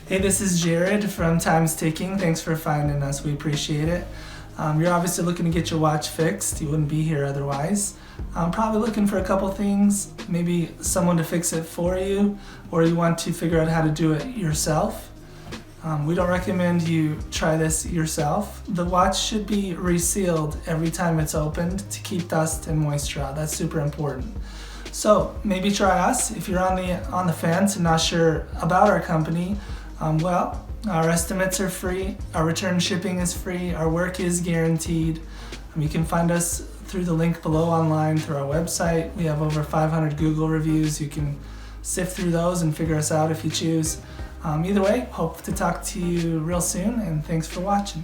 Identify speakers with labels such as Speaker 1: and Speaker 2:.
Speaker 1: Hey, this is Jared from Time's Ticking. Thanks for finding us. We appreciate it. You're obviously looking to get your watch fixed. You wouldn't be here otherwise. I'm probably looking for a couple things, maybe someone to fix it for you, or you want to figure out how to do it yourself. We don't recommend you try this yourself. The watch should be resealed every time it's opened to keep dust and moisture out. That's super important. So maybe try us. If you're on the fence and not sure about our company, our estimates are free, our return shipping is free, our work is guaranteed. You can find us through the link below online through our website. We have over 500 Google reviews. You can sift through those and figure us out if you choose. Either way, hope to talk to you real soon, and thanks for watching.